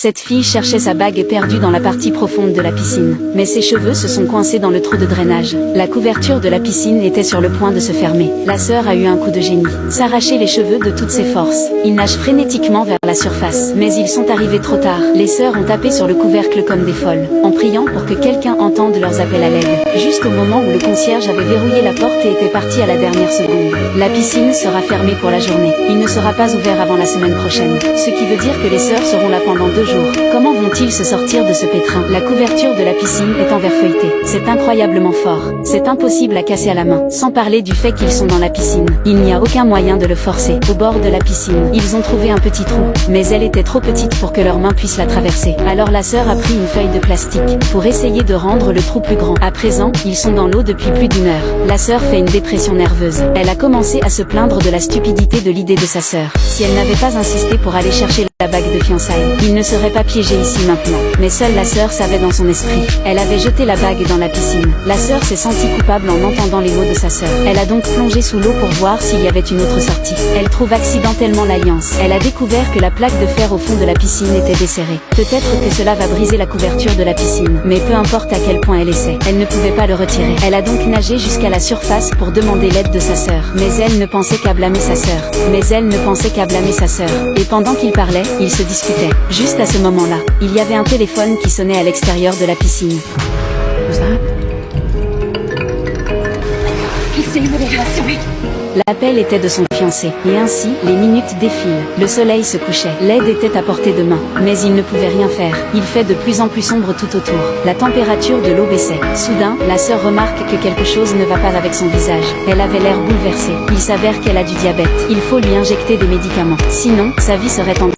Cette fille cherchait sa bague perdue dans la partie profonde de la piscine. Mais ses cheveux se sont coincés dans le trou de drainage. La couverture de la piscine était sur le point de se fermer. La sœur a eu un coup de génie. S'arracher les cheveux de toutes ses forces. Ils nagent frénétiquement vers la surface. Mais ils sont arrivés trop tard. Les sœurs ont tapé sur le couvercle comme des folles, en priant pour que quelqu'un entende leurs appels à l'aide. Jusqu'au moment où le concierge avait verrouillé la porte et était parti à la dernière seconde. La piscine sera fermée pour la journée. Il ne sera pas ouvert avant la semaine prochaine. Ce qui veut dire que les sœurs seront là pendant 2 jours. Comment vont-ils se sortir de ce pétrin? La couverture de la piscine est en verre feuilleté. C'est incroyablement fort. C'est impossible à casser à la main. Sans parler du fait qu'ils sont dans la piscine. Il n'y a aucun moyen de le forcer. Au bord de la piscine, ils ont trouvé un petit trou. Mais elle était trop petite pour que leurs mains puissent la traverser. Alors la sœur a pris une feuille de plastique pour essayer de rendre le trou plus grand. À présent, ils sont dans l'eau depuis plus d'1 heure. La sœur fait une dépression nerveuse. Elle a commencé à se plaindre de la stupidité de l'idée de sa sœur. Si elle n'avait pas insisté pour aller chercher la bague de fiançailles, il ne serait pas piégé ici maintenant. Mais seule la sœur savait dans son esprit. Elle avait jeté la bague dans la piscine. La sœur s'est sentie coupable en entendant les mots de sa sœur. Elle a donc plongé sous l'eau pour voir s'il y avait une autre sortie. Elle trouve accidentellement l'alliance. Elle a découvert que la plaque de fer au fond de la piscine était desserrée. Peut-être que cela va briser la couverture de la piscine. Mais peu importe à quel point elle essaie, elle ne pouvait pas le retirer. Elle a donc nagé jusqu'à la surface pour demander l'aide de sa sœur. Mais elle ne pensait qu'à blâmer sa sœur. Et pendant qu'ils parlaient, ils se disputaient. Juste à ce moment-là, il y avait un téléphone qui sonnait à l'extérieur de la piscine. L'appel était de son fiancé. Et ainsi, les minutes défilent. Le soleil se couchait. L'aide était à portée de main. Mais il ne pouvait rien faire. Il fait de plus en plus sombre tout autour. La température de l'eau baissait. Soudain, la sœur remarque que quelque chose ne va pas avec son visage. Elle avait l'air bouleversée. Il s'avère qu'elle a du diabète. Il faut lui injecter des médicaments. Sinon, sa vie serait en